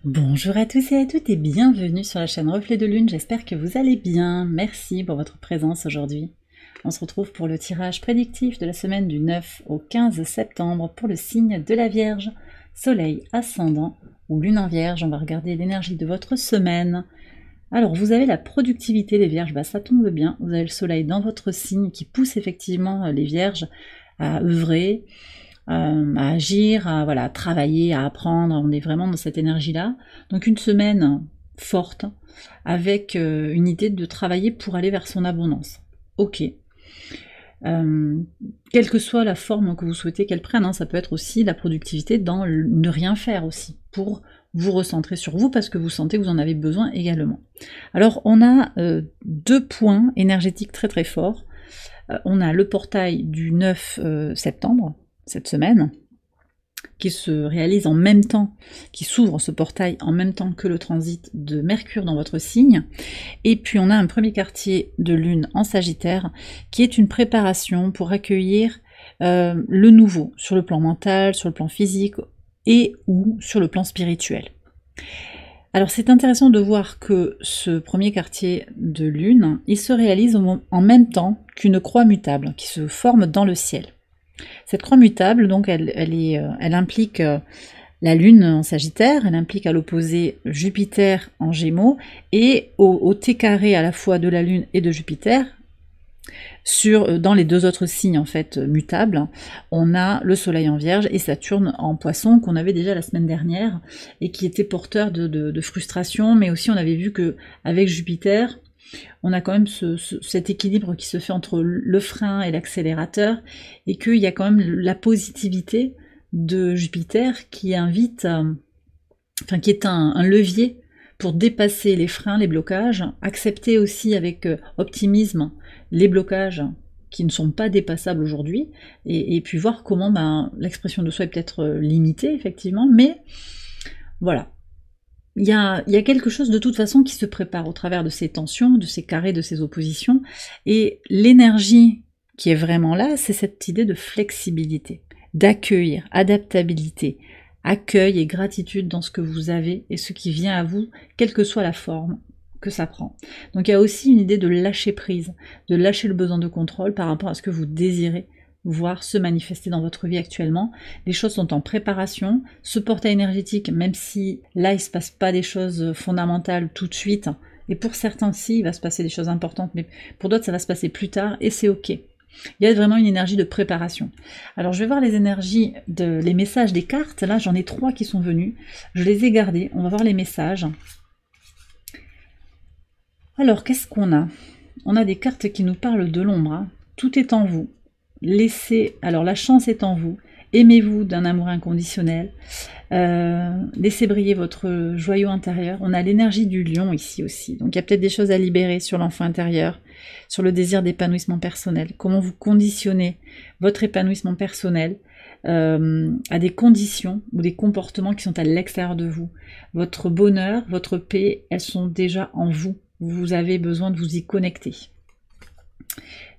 Bonjour à tous et à toutes et bienvenue sur la chaîne Reflet de Lune, j'espère que vous allez bien. Merci pour votre présence aujourd'hui. On se retrouve pour le tirage prédictif de la semaine du 9 au 15 septembre pour le signe de la Vierge, Soleil ascendant ou Lune en Vierge. On va regarder l'énergie de votre semaine. Alors vous avez la productivité les Vierges, ça tombe bien, vous avez le Soleil dans votre signe qui pousse effectivement les Vierges à œuvrer, à agir, à travailler, à apprendre. On est vraiment dans cette énergie-là. Donc une semaine forte, avec une idée de travailler pour aller vers son abondance. Ok. Quelle que soit la forme que vous souhaitez qu'elle prenne, ça peut être aussi la productivité dans ne rien faire aussi, pour vous recentrer sur vous, parce que vous sentez que vous en avez besoin également. Alors on a deux points énergétiques très très forts. On a le portail du 9 septembre, cette semaine, qui se réalise en même temps, qui s'ouvre ce portail en même temps que le transit de Mercure dans votre signe. Et puis on a un premier quartier de Lune en Sagittaire, qui est une préparation pour accueillir le nouveau, sur le plan mental, sur le plan physique et ou sur le plan spirituel. Alors c'est intéressant de voir que ce premier quartier de Lune, il se réalise en même temps qu'une croix mutable qui se forme dans le ciel. Cette croix mutable, donc, elle implique la Lune en Sagittaire, elle implique à l'opposé Jupiter en Gémeaux, et au T carré à la fois de la Lune et de Jupiter, dans les deux autres signes en fait mutables, on a le Soleil en Vierge et Saturne en Poisson, qu'on avait déjà la semaine dernière, et qui était porteur de frustration, mais aussi on avait vu que avec Jupiter, on a quand même cet équilibre qui se fait entre le frein et l'accélérateur, et qu'il y a quand même la positivité de Jupiter qui invite, qui est un levier pour dépasser les freins, les blocages, accepter aussi avec optimisme les blocages qui ne sont pas dépassables aujourd'hui, et puis voir comment l'expression de soi est peut-être limitée, effectivement, mais voilà. Il y a quelque chose de toute façon qui se prépare au travers de ces tensions, de ces carrés, de ces oppositions, et l'énergie qui est vraiment là, c'est cette idée de flexibilité, d'accueillir, adaptabilité, accueil et gratitude dans ce que vous avez et ce qui vient à vous, quelle que soit la forme que ça prend. Donc il y a aussi une idée de lâcher prise, de lâcher le besoin de contrôle par rapport à ce que vous désirez voir se manifester dans votre vie actuellement. Les choses sont en préparation. Ce portail énergétique, même si là il ne se passe pas des choses fondamentales tout de suite, et pour certains si, il va se passer des choses importantes, mais pour d'autres ça va se passer plus tard, et c'est ok. Il y a vraiment une énergie de préparation. Alors je vais voir les énergies, les messages des cartes. Là j'en ai 3 qui sont venus, je les ai gardés, on va voir les messages. Alors qu'est-ce qu'on a? On a des cartes qui nous parlent de l'ombre, Tout est en vous. Alors la chance est en vous, aimez-vous d'un amour inconditionnel, laissez briller votre joyau intérieur. On a l'énergie du lion ici aussi, donc il y a peut-être des choses à libérer sur l'enfant intérieur, sur le désir d'épanouissement personnel, comment vous conditionnez votre épanouissement personnel à des conditions ou des comportements qui sont à l'extérieur de vous. Votre bonheur, votre paix, elles sont déjà en vous, vous avez besoin de vous y connecter.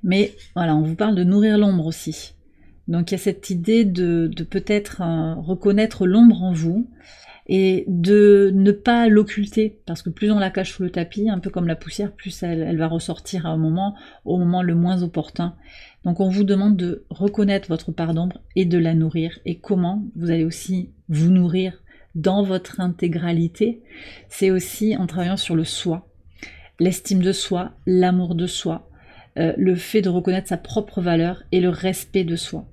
Mais voilà, on vous parle de nourrir l'ombre aussi. Donc il y a cette idée de peut-être reconnaître l'ombre en vous et de ne pas l'occulter, parce que plus on la cache sous le tapis, un peu comme la poussière, plus elle va ressortir au moment le moins opportun. Donc on vous demande de reconnaître votre part d'ombre et de la nourrir. Et comment vous allez aussi vous nourrir dans votre intégralité, c'est aussi en travaillant sur le soi, l'estime de soi, l'amour de soi, le fait de reconnaître sa propre valeur et le respect de soi.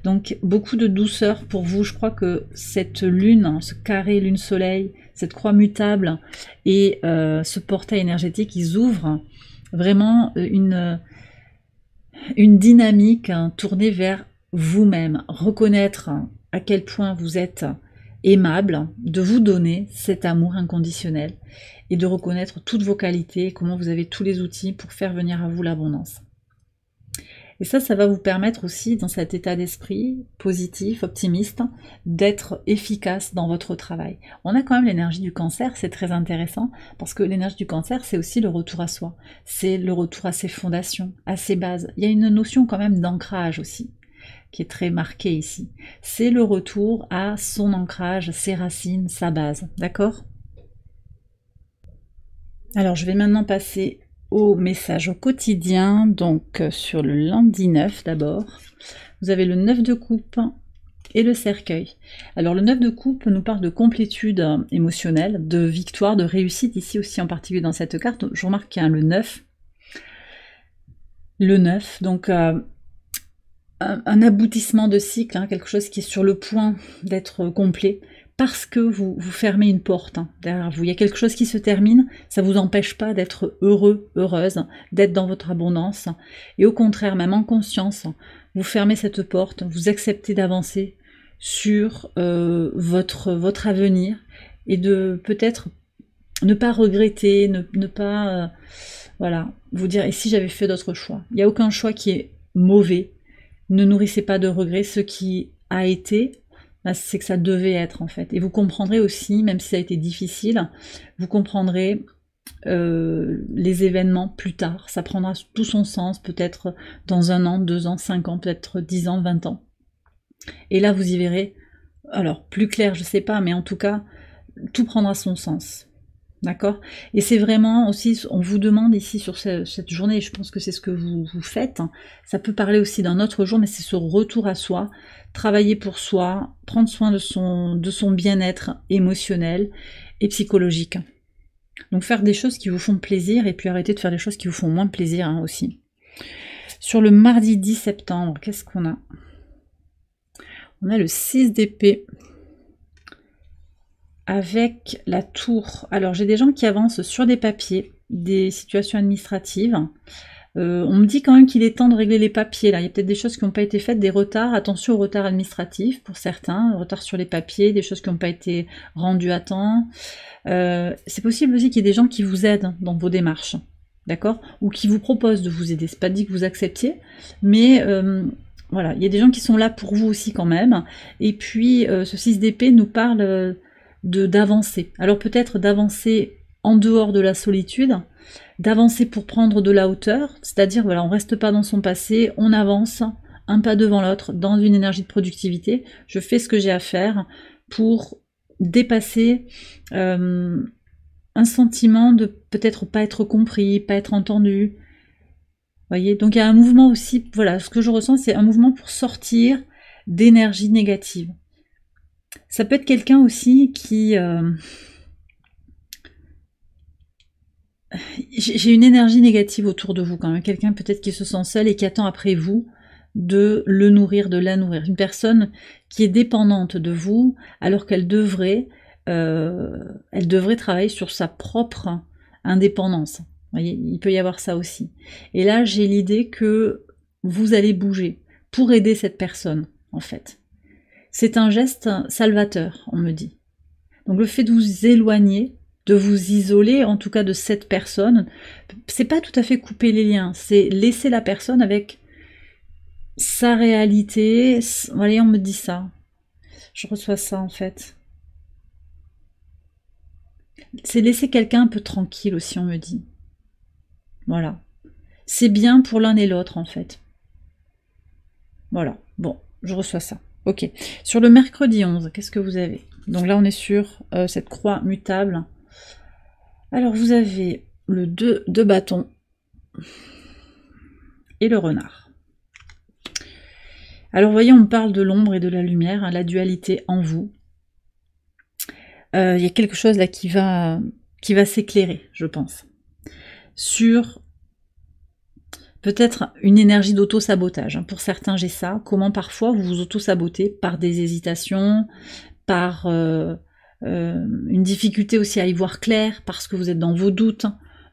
Donc beaucoup de douceur pour vous. Je crois que cette lune, ce carré lune-soleil, cette croix mutable et ce portail énergétique, ils ouvrent vraiment une dynamique tournée vers vous-même. Reconnaître à quel point vous êtes aimable, de vous donner cet amour inconditionnel et de reconnaître toutes vos qualités, comment vous avez tous les outils pour faire venir à vous l'abondance. Et ça va vous permettre aussi, dans cet état d'esprit positif, optimiste, d'être efficace dans votre travail. On a quand même l'énergie du Cancer, c'est très intéressant, parce que l'énergie du Cancer, c'est aussi le retour à soi, c'est le retour à ses fondations, à ses bases. Il y a une notion quand même d'ancrage aussi, qui est très marquée ici. C'est le retour à son ancrage, ses racines, sa base, d'accord ? Alors, je vais maintenant passer au message au quotidien, donc sur le lundi 9 d'abord. Vous avez le 9 de coupe et le cercueil. Alors, le 9 de coupe nous parle de complétude émotionnelle, de victoire, de réussite, ici aussi en particulier dans cette carte. Je remarque qu'il y a le 9. Le 9, donc un aboutissement de cycle, hein, quelque chose qui est sur le point d'être complet, parce que vous fermez une porte derrière vous. Il y a quelque chose qui se termine, ça ne vous empêche pas d'être heureux, heureuse, d'être dans votre abondance. Et au contraire, même en conscience, vous fermez cette porte, vous acceptez d'avancer sur votre avenir et de peut-être ne pas regretter, ne pas voilà, vous dire et si j'avais fait d'autres choix. Il n'y a aucun choix qui est mauvais. Ne nourrissez pas de regrets. Ce qui a été, c'est que ça devait être en fait. Et vous comprendrez aussi, même si ça a été difficile, vous comprendrez les événements plus tard. Ça prendra tout son sens, peut-être dans 1 an, 2 ans, 5 ans, peut-être 10 ans, 20 ans. Et là, vous y verrez, alors plus clair, je sais pas, mais en tout cas, tout prendra son sens. D'accord? Et c'est vraiment aussi, on vous demande ici sur cette journée, et je pense que c'est ce que vous faites, ça peut parler aussi d'un autre jour, mais c'est ce retour à soi, travailler pour soi, prendre soin de son bien-être émotionnel et psychologique. Donc faire des choses qui vous font plaisir, et puis arrêter de faire des choses qui vous font moins plaisir aussi. Sur le mardi 10 septembre, qu'est-ce qu'on a? On a le 6 d'épée. Avec la tour. Alors j'ai des gens qui avancent sur des papiers, des situations administratives. On me dit quand même qu'il est temps de régler les papiers là. Il y a peut-être des choses qui n'ont pas été faites, des retards. Attention aux retards administratifs pour certains, retards sur les papiers, des choses qui n'ont pas été rendues à temps. C'est possible aussi qu'il y ait des gens qui vous aident dans vos démarches, d'accord? Ou qui vous proposent de vous aider. C'est pas dit que vous acceptiez, mais voilà, il y a des gens qui sont là pour vous aussi quand même. Et puis ce 6 d'épée nous parle d'avancer. Alors peut-être d'avancer en dehors de la solitude, d'avancer pour prendre de la hauteur, c'est-à-dire voilà, on reste pas dans son passé, on avance un pas devant l'autre dans une énergie de productivité. Je fais ce que j'ai à faire pour dépasser un sentiment de peut-être pas être compris, pas être entendu. Voyez, donc il y a un mouvement aussi, voilà, ce que je ressens, c'est un mouvement pour sortir d'énergie négative. Ça peut être quelqu'un aussi qui... J'ai une énergie négative autour de vous quand même. Quelqu'un peut-être qui se sent seul et qui attend après vous de le nourrir, de la nourrir. Une personne qui est dépendante de vous alors qu'elle devrait travailler sur sa propre indépendance. Vous voyez, il peut y avoir ça aussi. Et là, j'ai l'idée que vous allez bouger pour aider cette personne, en fait. C'est un geste salvateur, on me dit. Donc le fait de vous éloigner, de vous isoler, en tout cas de cette personne, c'est pas tout à fait couper les liens, c'est laisser la personne avec sa réalité. Voyez, on me dit ça. Je reçois ça en fait. C'est laisser quelqu'un un peu tranquille aussi, on me dit. Voilà. C'est bien pour l'un et l'autre en fait. Voilà. Bon, je reçois ça. Ok. Sur le mercredi 11, qu'est-ce que vous avez? Donc là, on est sur cette croix mutable. Alors, vous avez le 2 de bâton et le renard. Alors, vous voyez, on parle de l'ombre et de la lumière, hein, la dualité en vous. Il y a quelque chose là qui va s'éclairer, je pense. Sur peut-être une énergie d'auto-sabotage. Pour certains, j'ai ça. Comment parfois vous vous auto-sabotez par des hésitations, par une difficulté aussi à y voir clair, parce que vous êtes dans vos doutes,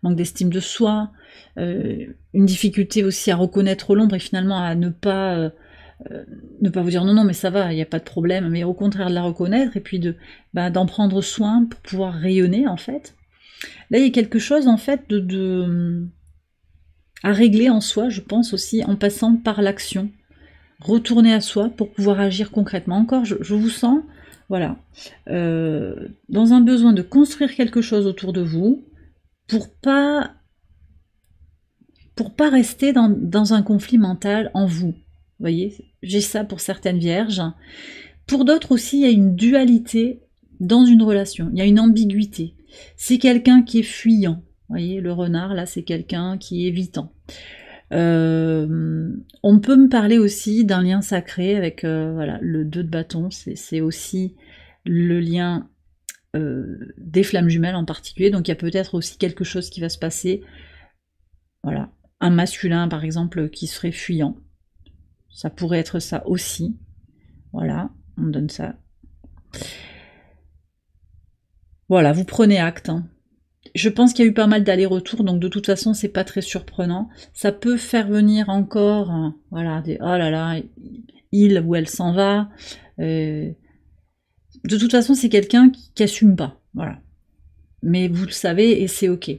manque d'estime de soi, une difficulté aussi à reconnaître l'ombre et finalement à ne pas vous dire non mais ça va, il n'y a pas de problème, mais au contraire de la reconnaître et puis d'en prendre soin pour pouvoir rayonner en fait. Là il y a quelque chose en fait à régler en soi, je pense aussi, en passant par l'action. Retourner à soi pour pouvoir agir concrètement. Encore, je vous sens, voilà, dans un besoin de construire quelque chose autour de vous pour pas rester dans un conflit mental en vous. Vous voyez, j'ai ça pour certaines vierges. Pour d'autres aussi, il y a une dualité dans une relation. Il y a une ambiguïté. C'est quelqu'un qui est fuyant. voyez, le renard, là, c'est quelqu'un qui est évitant. On peut me parler aussi d'un lien sacré avec voilà, le 2 de bâton, c'est aussi le lien des flammes jumelles en particulier, donc il y a peut-être aussi quelque chose qui va se passer, voilà, un masculin par exemple qui serait fuyant, ça pourrait être ça aussi, voilà, on donne ça. Voilà, vous prenez acte, hein. Je pense qu'il y a eu pas mal d'allers-retours, donc de toute façon, c'est pas très surprenant. Ça peut faire venir encore, hein, voilà, des oh là là, il ou elle s'en va. De toute façon, c'est quelqu'un qui assume pas, voilà. Mais vous le savez et c'est ok.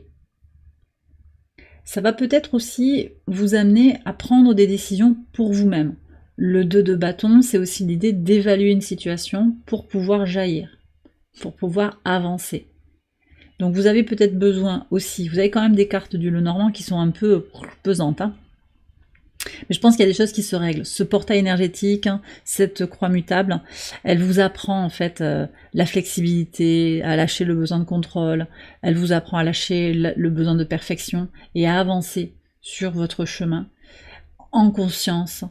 Ça va peut-être aussi vous amener à prendre des décisions pour vous-même. Le 2 de bâton, c'est aussi l'idée d'évaluer une situation pour pouvoir jaillir, pour pouvoir avancer. Donc vous avez peut-être besoin aussi, vous avez quand même des cartes du Lenormand qui sont un peu pesantes, hein. Mais je pense qu'il y a des choses qui se règlent. Ce portail énergétique, hein, cette croix mutable, elle vous apprend en fait la flexibilité, à lâcher le besoin de contrôle, elle vous apprend à lâcher le besoin de perfection et à avancer sur votre chemin en conscience,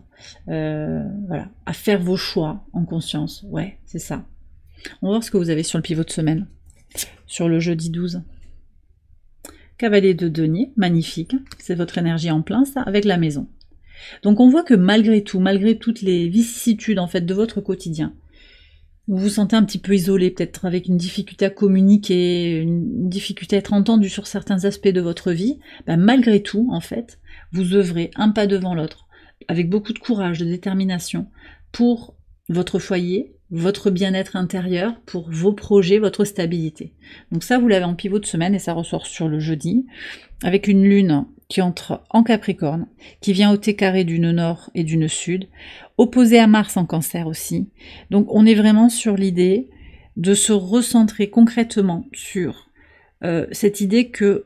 voilà, à faire vos choix en conscience, ouais, c'est ça. On va voir ce que vous avez sur le pivot de semaine. Sur le jeudi 12. Cavalier de denier, magnifique. C'est votre énergie en plein, ça, avec la maison. Donc on voit que malgré tout, malgré toutes les vicissitudes en fait de votre quotidien, vous vous sentez un petit peu isolé, peut-être avec une difficulté à communiquer, une difficulté à être entendu sur certains aspects de votre vie, ben malgré tout, en fait, vous œuvrez un pas devant l'autre, avec beaucoup de courage, de détermination, pour votre foyer, votre bien-être intérieur, pour vos projets, votre stabilité. Donc ça, vous l'avez en pivot de semaine et ça ressort sur le jeudi, avec une lune qui entre en Capricorne, qui vient au T-carré du nœud nord et du nœud sud, opposé à Mars en Cancer aussi. Donc on est vraiment sur l'idée de se recentrer concrètement sur cette idée que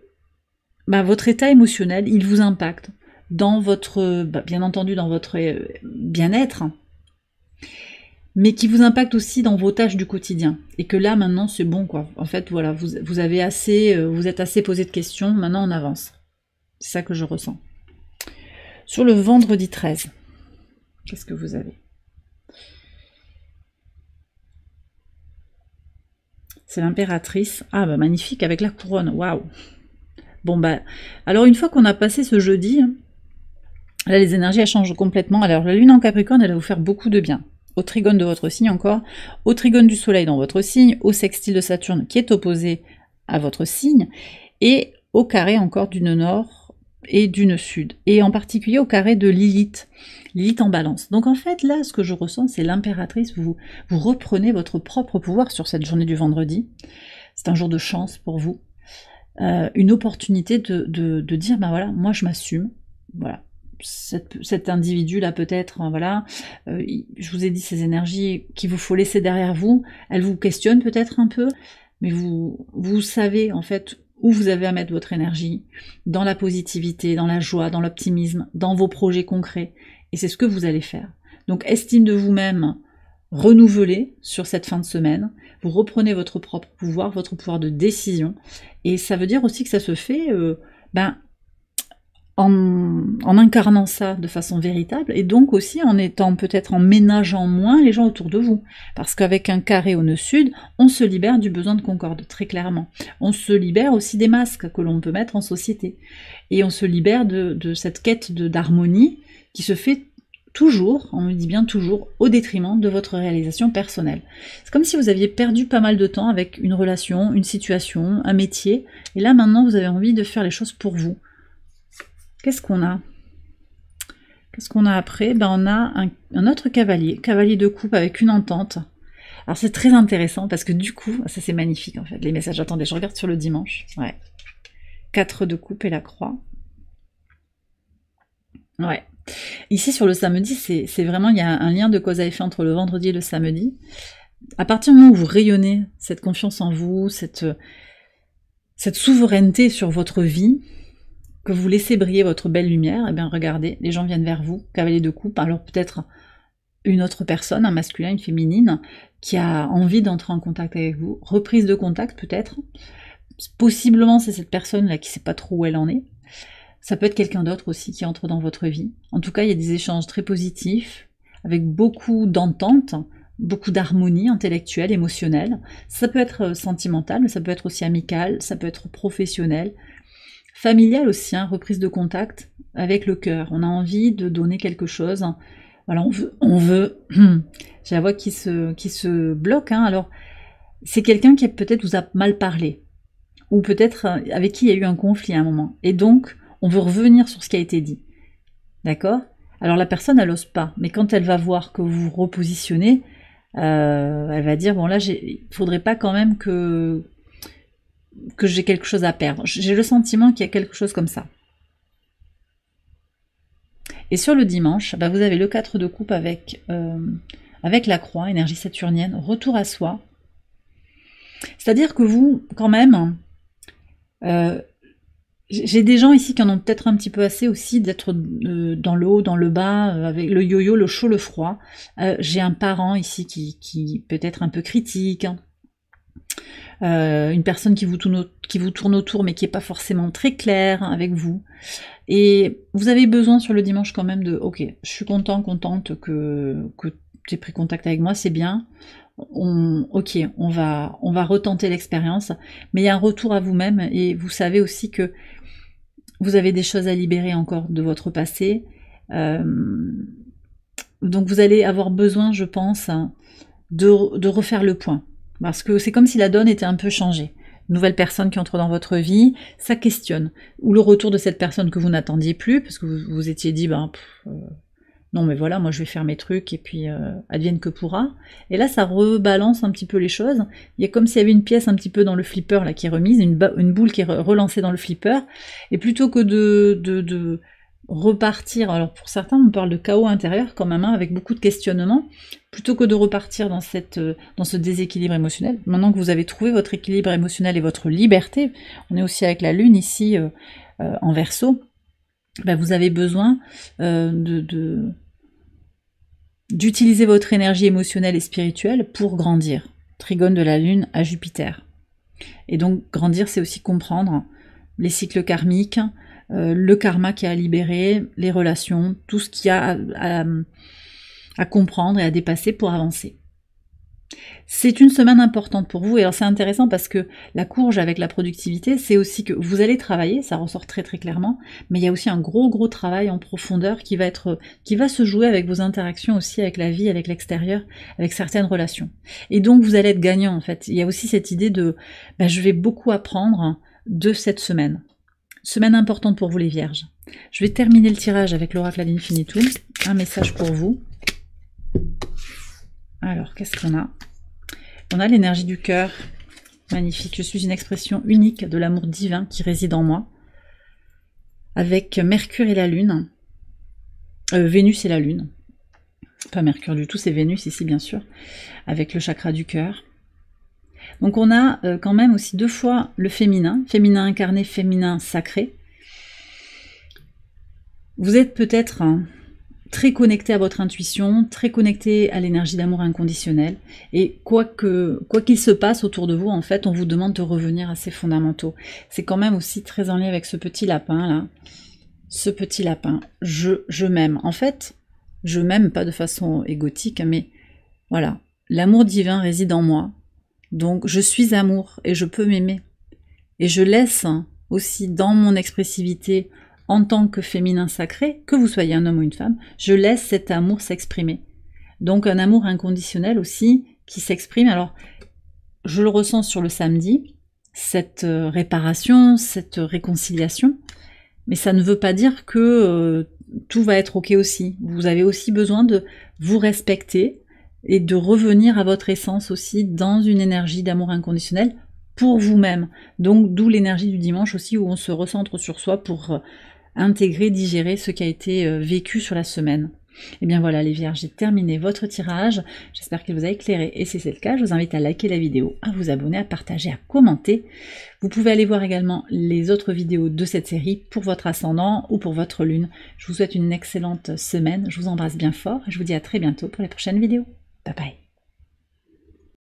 votre état émotionnel, il vous impacte dans votre, bien entendu dans votre bien-être, mais qui vous impacte aussi dans vos tâches du quotidien. Et que là, maintenant, c'est bon, quoi. En fait, voilà, vous avez assez, vous êtes assez posé de questions, maintenant on avance. C'est ça que je ressens. Sur le vendredi 13, qu'est-ce que vous avez? C'est l'impératrice. Ah, bah magnifique, avec la couronne, waouh. Bon, alors une fois qu'on a passé ce jeudi, là, les énergies, elles changent complètement. Alors, la lune en Capricorne, elle va vous faire beaucoup de bien. Au trigone de votre signe encore, au trigone du soleil dans votre signe, au sextile de Saturne qui est opposé à votre signe, et au carré encore du nœud nord et du nœud sud, et en particulier au carré de Lilith, Lilith en balance. Donc en fait, là, ce que je ressens, c'est l'impératrice, vous reprenez votre propre pouvoir sur cette journée du vendredi. C'est un jour de chance pour vous, une opportunité de dire, voilà, moi je m'assume, voilà. Cet individu-là peut-être, voilà, je vous ai dit ces énergies qu'il vous faut laisser derrière vous, elles vous questionnent peut-être un peu, mais vous savez en fait où vous avez à mettre votre énergie, dans la positivité, dans la joie, dans l'optimisme, dans vos projets concrets, et c'est ce que vous allez faire. Donc estime de vous-même renouvelée sur cette fin de semaine, vous reprenez votre propre pouvoir, votre pouvoir de décision, et ça veut dire aussi que ça se fait en incarnant ça de façon véritable, et donc aussi en étant peut-être en ménageant moins les gens autour de vous. Parce qu'avec un carré au nœud sud, on se libère du besoin de concorde, très clairement. On se libère aussi des masques que l'on peut mettre en société. Et on se libère de cette quête d'harmonie qui se fait toujours, on me dit bien toujours, au détriment de votre réalisation personnelle. C'est comme si vous aviez perdu pas mal de temps avec une relation, une situation, un métier, et là maintenant vous avez envie de faire les choses pour vous. Qu'est-ce qu'on a? Qu'est-ce qu'on a après? On a un autre cavalier, cavalier de coupe avec une entente. Alors c'est très intéressant parce que du coup, ça c'est magnifique en fait, les messages. Attendez, je regarde sur le dimanche. Ouais. 4 de coupe et la croix. Ouais. Ici sur le samedi, c'est vraiment, il y a un lien de cause à effet entre le vendredi et le samedi. À partir du moment où vous rayonnez cette confiance en vous, cette souveraineté sur votre vie, que vous laissez briller votre belle lumière, et bien regardez, les gens viennent vers vous, cavalier de coupe, alors peut-être une autre personne, un masculin, une féminine, qui a envie d'entrer en contact avec vous, reprise de contact peut-être, possiblement c'est cette personne-là qui ne sait pas trop où elle en est. Ça peut être quelqu'un d'autre aussi qui entre dans votre vie. En tout cas, il y a des échanges très positifs, avec beaucoup d'entente, beaucoup d'harmonie intellectuelle, émotionnelle. Ça peut être sentimental, mais ça peut être aussi amical, ça peut être professionnel. Familial aussi, hein, reprise de contact avec le cœur. On a envie de donner quelque chose. Voilà, on veut. J'ai la voix qui se bloque. Hein. Alors, c'est quelqu'un qui peut-être vous a mal parlé, ou peut-être avec qui il y a eu un conflit à un moment. Et donc, on veut revenir sur ce qui a été dit. D'accord? Alors la personne, elle n'ose pas. Mais quand elle va voir que vous vous repositionnez, elle va dire, bon là, il faudrait pas quand même que j'ai quelque chose à perdre. J'ai le sentiment qu'il y a quelque chose comme ça. Et sur le dimanche, bah, vous avez le 4 de coupe avec la croix, énergie saturnienne, retour à soi. C'est-à-dire que vous, quand même, j'ai des gens ici qui en ont peut-être un petit peu assez aussi d'être dans le haut, dans le bas, avec le yo-yo, le chaud, le froid. J'ai un parent ici qui peut être un peu critique, hein. Une personne qui vous tourne autour mais qui n'est pas forcément très claire avec vous. Et vous avez besoin sur le dimanche quand même de, ok, je suis contente que tu aies pris contact avec moi, c'est bien. On va retenter l'expérience, mais il y a un retour à vous-même et vous savez aussi que vous avez des choses à libérer encore de votre passé. Donc vous allez avoir besoin, je pense, de refaire le point. Parce que c'est comme si la donne était un peu changée. Nouvelle personne qui entre dans votre vie, ça questionne. Ou le retour de cette personne que vous n'attendiez plus, parce que vous vous étiez dit, non mais voilà, moi je vais faire mes trucs et puis advienne que pourra. Et là ça rebalance un petit peu les choses. Il y a comme s'il y avait une pièce un petit peu dans le flipper là qui est remise, une boule qui est relancée dans le flipper. Et plutôt que de repartir, alors pour certains on parle de chaos intérieur quand même, hein, avec beaucoup de questionnements, plutôt que de repartir dans ce déséquilibre émotionnel, maintenant que vous avez trouvé votre équilibre émotionnel et votre liberté, on est aussi avec la lune ici en Verseau, ben vous avez besoin d'utiliser votre énergie émotionnelle et spirituelle pour grandir. Trigone de la lune à Jupiter. Et donc grandir, c'est aussi comprendre les cycles karmiques, le karma qui a à libérer, les relations, tout ce qu'il y a à comprendre et à dépasser pour avancer. C'est une semaine importante pour vous, et alors c'est intéressant parce que la courge avec la productivité, c'est aussi que vous allez travailler, ça ressort très très clairement, mais il y a aussi un gros travail en profondeur qui va se jouer avec vos interactions aussi avec la vie, avec l'extérieur, avec certaines relations. Et donc vous allez être gagnant en fait. Il y a aussi cette idée de je vais beaucoup apprendre de cette semaine. Semaine importante pour vous les vierges. Je vais terminer le tirage avec l'oracle ad infinitum. Un message pour vous. Alors, qu'est-ce qu'on a? On a l'énergie du cœur. Magnifique. Je suis une expression unique de l'amour divin qui réside en moi. Avec Mercure et la Lune. Vénus et la Lune. Pas Mercure du tout, c'est Vénus ici, bien sûr. Avec le chakra du cœur. Donc on a quand même aussi 2 fois le féminin incarné, féminin sacré. Vous êtes peut-être très connecté à votre intuition, très connecté à l'énergie d'amour inconditionnel, et quoi qu'il se passe autour de vous, en fait, on vous demande de revenir à ces fondamentaux. C'est quand même aussi très en lien avec ce petit lapin là. Ce petit lapin, je m'aime. En fait, je m'aime pas de façon égotique, mais voilà, l'amour divin réside en moi. Donc je suis amour et je peux m'aimer. Et je laisse aussi dans mon expressivité en tant que féminin sacré, que vous soyez un homme ou une femme, je laisse cet amour s'exprimer. Donc un amour inconditionnel aussi qui s'exprime. Alors je le ressens sur le samedi, cette réparation, cette réconciliation, mais ça ne veut pas dire que tout va être ok aussi. Vous avez aussi besoin de vous respecter, et de revenir à votre essence aussi dans une énergie d'amour inconditionnel pour vous-même. Donc d'où l'énergie du dimanche aussi où on se recentre sur soi pour intégrer, digérer ce qui a été vécu sur la semaine. Et bien voilà les vierges, j'ai terminé votre tirage, j'espère qu'il vous a éclairé et si c'est le cas, je vous invite à liker la vidéo, à vous abonner, à partager, à commenter. Vous pouvez aller voir également les autres vidéos de cette série pour votre ascendant ou pour votre lune. Je vous souhaite une excellente semaine, je vous embrasse bien fort et je vous dis à très bientôt pour les prochaines vidéos. Bye bye.